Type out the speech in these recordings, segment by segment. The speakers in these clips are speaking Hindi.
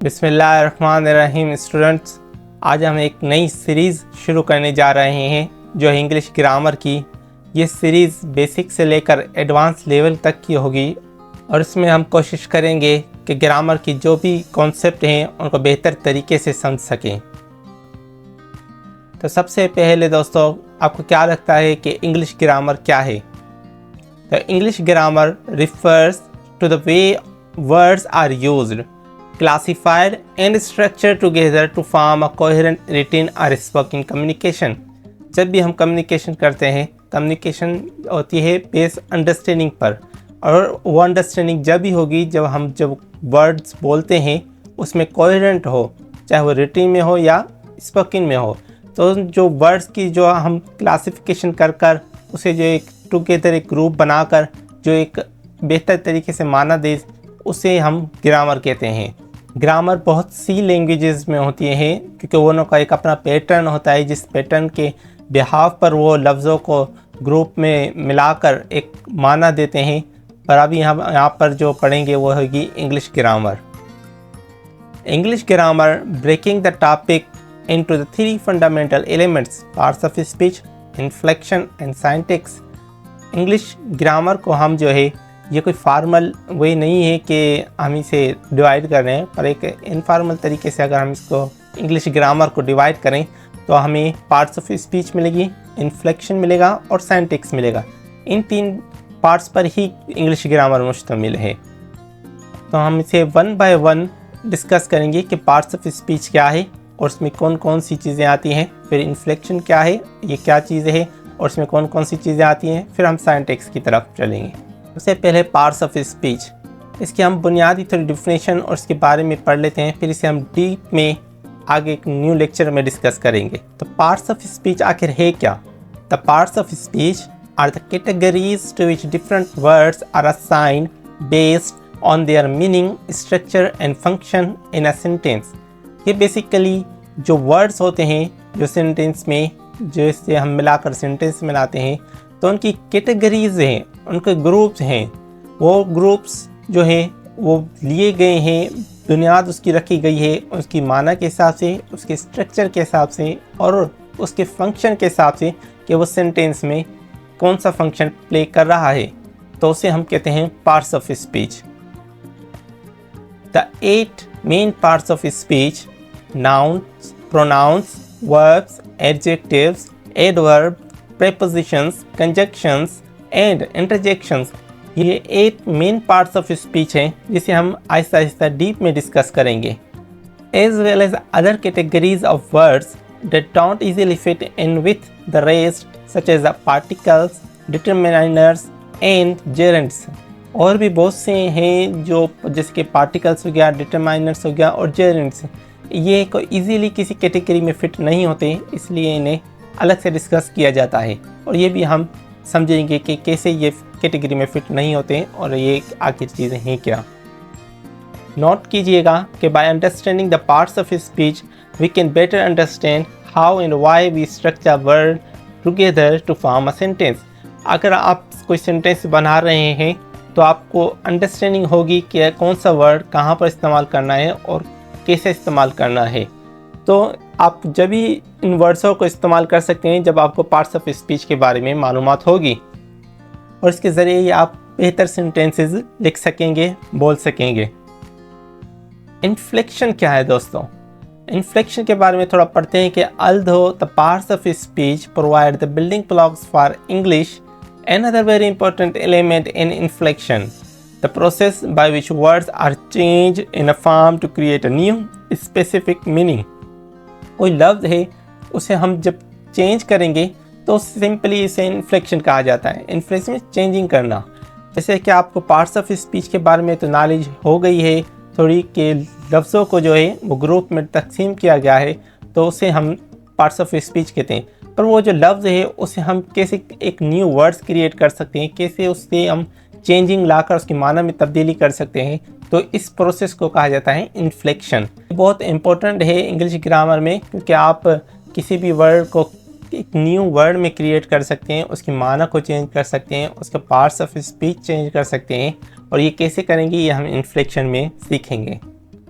बिस्मिल्लाहिर्रहमानिर्रहीम स्टूडेंट्स, आज हम एक नई सीरीज़ शुरू करने जा रहे हैं जो है इंग्लिश ग्रामर की। ये सीरीज़ बेसिक से लेकर एडवांस लेवल तक की होगी और इसमें हम कोशिश करेंगे कि ग्रामर की जो भी कॉन्सेप्ट हैं उनको बेहतर तरीके से समझ सकें। तो सबसे पहले दोस्तों, आपको क्या लगता है कि इंग्लिश ग्रामर क्या है? तो English grammar refers to the way words are used, classified and structured together to form a coherent written or spoken communication। जब भी हम कम्युनिकेशन करते हैं, कम्युनिकेशन होती है बेस अंडरस्टैंडिंग पर, और वो अंडरस्टैंडिंग जब भी होगी जब वर्ड्स बोलते हैं उसमें कोहेरेंट हो, चाहे वो रिटन में हो या स्पोकन में हो। तो जो वर्ड्स की जो हम क्लासिफिकेशन कर उसे जो एक टुगेदर एक ग्रुप बनाकर जो एक बेहतर तरीके से माना दे, उसे हम ग्रामर कहते हैं। ग्रामर बहुत सी लैंग्वेजेस में होती है क्योंकि वो का एक अपना पैटर्न होता है, जिस पैटर्न के बिहाफ पर वो लफ्ज़ों को ग्रुप में मिलाकर एक माना देते हैं। पर अभी हम यहाँ पर जो पढ़ेंगे वो होगी English grammar. English grammar breaking the topic into the three fundamental elements, parts of speech, inflection and syntax. English grammar को हम जो है, ये कोई फार्मल वे नहीं है कि हम इसे डिवाइड कर रहे हैं, पर एक इनफॉर्मल तरीके से अगर हम इसको इंग्लिश ग्रामर को डिवाइड करें तो हमें पार्ट्स ऑफ स्पीच मिलेगी, इन्फ्लेक्शन मिलेगा और सिंटैक्स मिलेगा। इन तीन पार्ट्स पर ही इंग्लिश ग्रामर मुश्तमिल है। तो हम इसे वन बाय वन डिस्कस करेंगे कि पार्ट्स ऑफ स्पीच क्या है और उसमें कौन कौन सी चीज़ें आती हैं, फिर इन्फ्लेक्शन क्या है, ये क्या चीज़ है और उसमें कौन कौन सी चीज़ें आती हैं, फिर हम सिंटैक्स की तरफ चलेंगे। सबसे पहले पार्ट्स ऑफ स्पीच, इसकी हम बुनियादी थोड़ी डिफिनेशन और इसके बारे में पढ़ लेते हैं, फिर इसे हम डीप में आगे एक न्यू लेक्चर में डिस्कस करेंगे। तो पार्ट्स ऑफ स्पीच आखिर है क्या? The parts of speech are the categories to which different words are assigned based on their meaning, structure and function in a sentence. ये बेसिकली जो वर्ड्स होते हैं जो सेंटेंस में, जो इससे हम मिलाकर सेंटेंस में लाते हैं, तो उनकी कैटेगरीज हैं, उनके ग्रुप्स हैं। वो ग्रुप्स जो हैं वो लिए गए हैं, बुनियाद उसकी रखी गई है उसकी माना के हिसाब से, उसके स्ट्रक्चर के हिसाब से और उसके फंक्शन के हिसाब से कि वो सेंटेंस में कौन सा फंक्शन प्ले कर रहा है। तो उसे हम कहते हैं parts of speech. The 8 main parts of speech, nouns, pronouns, verbs, adjectives, adverb, prepositions, conjunctions and interjections, ये 8 मेन पार्ट्स ऑफ स्पीच हैं जिसे हम आहिस्ता आहिस्ता डीप में डिस्कस करेंगे। As well as other categories of words that don't easily fit in with the rest, such as the particles, determiners and gerunds। और भी बहुत से हैं जो जैसे कि पार्टिकल्स हो गया, डिटरमाइनर्स हो गया और जेरेंट्स, ये कोई ईजीली किसी कैटेगरी में फिट नहीं होते, इसलिए इन्हें अलग से डिस्कस किया जाता है। और ये भी हम समझेंगे कि कैसे ये कैटेगरी में फिट नहीं होते और ये आखिर चीज़ें हैं क्या। नोट कीजिएगा कि by understanding the parts of speech we can better understand how and why we structure word together to form a sentence. अगर आप कोई सेंटेंस बना रहे हैं तो आपको अंडरस्टैंडिंग होगी कि कौन सा वर्ड कहाँ पर इस्तेमाल करना है और कैसे इस्तेमाल करना है। तो आप जब भी इन वर्ड्सों को इस्तेमाल कर सकते हैं जब आपको पार्ट्स ऑफ स्पीच के बारे में मालूमात होगी, और इसके ज़रिए ही आप बेहतर सेंटेंसेस लिख सकेंगे, बोल सकेंगे। इन्फ्लेक्शन क्या है दोस्तों? इन्फ्लेक्शन के बारे में थोड़ा पढ़ते हैं कि although the parts of speech provide the building blocks for English, another very important element in inflection, the process by which words are changed in a form to create a new specific meaning। कोई लफ्ज़ है उसे हम जब चेंज करेंगे तो सिंपली इसे इन्फ्लेक्शन कहा जाता है। इन्फ्लेक्शन में चेंजिंग करना। जैसे कि आपको पार्ट्स ऑफ स्पीच के बारे में तो नॉलेज हो गई है थोड़ी कि लफ्ज़ों को जो है वो ग्रुप में तकसीम किया गया है, तो उसे हम पार्ट्स ऑफ स्पीच कहते हैं। पर वो जो लफ्ज़ है उसे हम कैसे एक न्यू वर्ड्स क्रिएट कर सकते हैं, कैसे उससे हम चेंजिंग लाकर उसकी माना में तब्दीली कर सकते हैं, तो इस प्रोसेस को कहा जाता है इन्फ्लेक्शन। बहुत इंपॉर्टेंट है इंग्लिश ग्रामर में, क्योंकि आप किसी भी वर्ड को एक न्यू वर्ड में क्रिएट कर सकते हैं, उसकी माना को चेंज कर सकते हैं, उसके पार्ट्स ऑफ स्पीच चेंज कर सकते हैं, और ये कैसे करेंगे ये हम इन्फ्लेक्शन में सीखेंगे।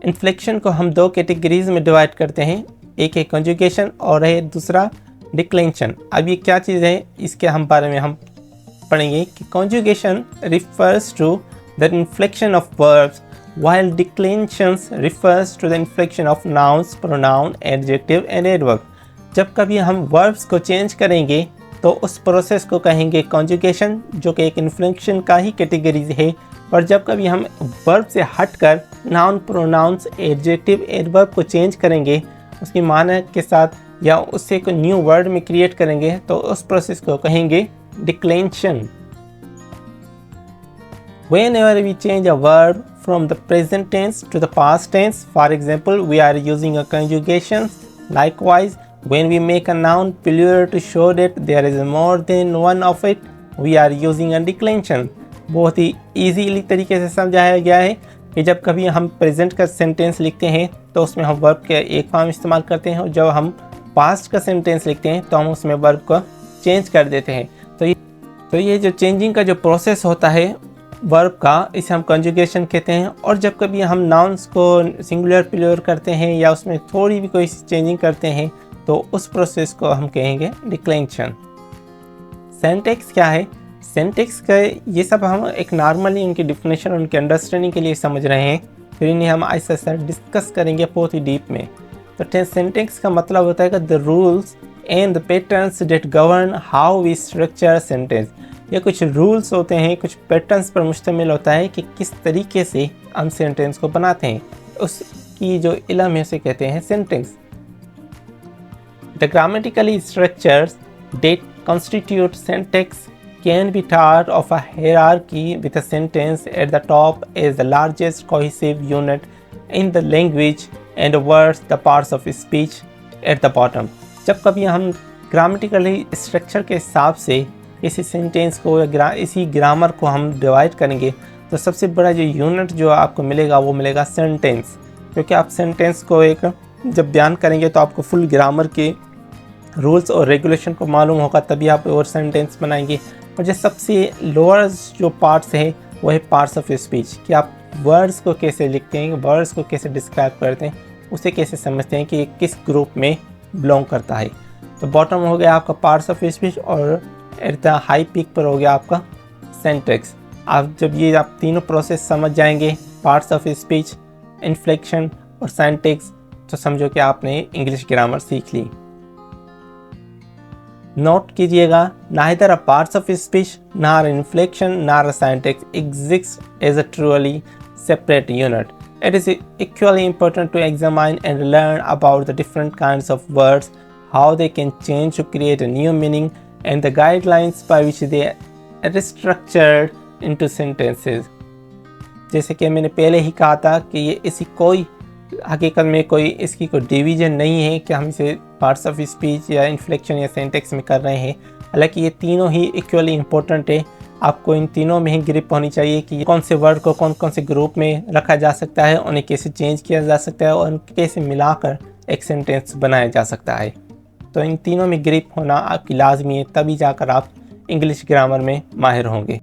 इन्फ्लेक्शन को हम दो कैटेगरीज में डिवाइड करते हैं, एक है कंजुगेशन और है दूसरा डिक्लेंशन। अब ये क्या चीज़ है इसके हम बारे में हम पढ़ेंगे कि conjugation refers to the inflection of verbs while declensions refers to the inflection of nouns, pronoun, adjective and adverb। जब कभी हम वर्ब्स को चेंज करेंगे तो उस प्रोसेस को कहेंगे कंजुगेशन, जो कि एक इन्फ्लेक्शन का ही कैटेगरी है। और जब कभी हम वर्ब से हटकर नाउन, प्रोनाउंस, एडजेक्टिव, एडवर्ब को चेंज करेंगे उसकी माना के साथ या उससे कोई न्यू वर्ड में क्रिएट करेंगे तो उस प्रोसेस को कहेंगे डिक्लेंशन। Whenever we change a verb from the present tense to the past tense, for example, we are using a conjugation. Likewise, when we make a noun plural to show that there is more than one of it, we are using a declension। बहुत ही इजीली तरीके से समझाया गया है कि जब कभी हम प्रेजेंट का सेंटेंस लिखते हैं तो उसमें हम वर्ब के एक फॉर्म इस्तेमाल करते हैं, और जब हम पास्ट का सेंटेंस लिखते हैं तो हम उसमें वर्ब को चेंज कर देते हैं। तो ये जो चेंजिंग का जो प्रोसेस होता है वर्ब का, इसे हम कंजुगेशन कहते हैं। और जब कभी हम नाउन्स को सिंगुलर प्लूरल करते हैं या उसमें थोड़ी भी कोई चेंजिंग करते हैं तो उस प्रोसेस को हम कहेंगे डिक्लेंशन। सिंटैक्स क्या है? सिंटैक्स का ये सब हम एक नॉर्मली उनकी डिफिनेशन, उनके अंडरस्टैंडिंग के लिए समझ रहे हैं, फिर इन्हें हम ऐसा ऐसा डिस्कस करेंगे बहुत ही डीप में। तो सिंटैक्स का मतलब होता है कि the rules and the patterns that govern how we structure sentence. ये कुछ रूल्स होते हैं, कुछ पैटर्न्स पर मुश्तमिल होता है कि किस तरीके से हम सेंटेंस को बनाते हैं, उसकी जो इल्म है उसे कहते हैं sentence. The grammatically structures that constitute syntax can be taught of a hierarchy with a sentence at the top as the largest cohesive unit in the language and words the parts of speech at the bottom। जब कभी हम ग्रामेटिकली स्ट्रक्चर के हिसाब से इसी सेंटेंस को या इसी ग्रामर को हम डिवाइड करेंगे तो सबसे बड़ा जो यूनिट जो आपको मिलेगा वो मिलेगा सेंटेंस। क्योंकि आप सेंटेंस को एक जब बयान करेंगे तो आपको फुल ग्रामर के रूल्स और रेगुलेशन को मालूम होगा, तभी आप और सेंटेंस बनाएंगे। और जो सबसे लोअर जो पार्ट्स है वो है पार्ट्स ऑफ स्पीच, कि आप वर्ड्स को कैसे लिखते हैं, वर्ड्स को कैसे डिस्क्राइब करते हैं, उसे कैसे समझते हैं कि ये किस ग्रुप में बिलोंग करता है। तो बॉटम हो गया आपका पार्ट्स ऑफ स्पीच और एट द हाई पीक पर हो गया आपका सिंटैक्स। आप जब ये आप तीनों प्रोसेस समझ जाएंगे, पार्ट्स ऑफ स्पीच, इन्फ्लेक्शन और सिंटैक्स, तो समझो कि आपने इंग्लिश ग्रामर सीख ली। नोट कीजिएगा, neither a parts of speech nor inflection nor a syntax exist as a truly separate unit. It is equally important to examine and learn about the different kinds of words, how they can change to create a new meaning, and the guidelines by which they are structured into sentences। जैसे कि मैंने पहले ही कहा था कि ये इसी कोई हकीकत में कोई इसकी कोई डिवीजन नहीं है कि हम इसे पार्ट्स ऑफ स्पीच या इन्फ्लेक्शन या सिंटैक्स में कर रहे हैं। हालांकि ये तीनों ही इक्वली इम्पोर्टेंट है। आपको इन तीनों में ही ग्रिप होनी चाहिए कि कौन से वर्ड को कौन कौन से ग्रुप में रखा जा सकता है, उन्हें कैसे चेंज किया जा सकता है और कैसे मिलाकर एक सेंटेंस बनाया जा सकता है। तो इन तीनों में ग्रिप होना आपकी लाजमी है, तभी जाकर आप इंग्लिश ग्रामर में माहिर होंगे।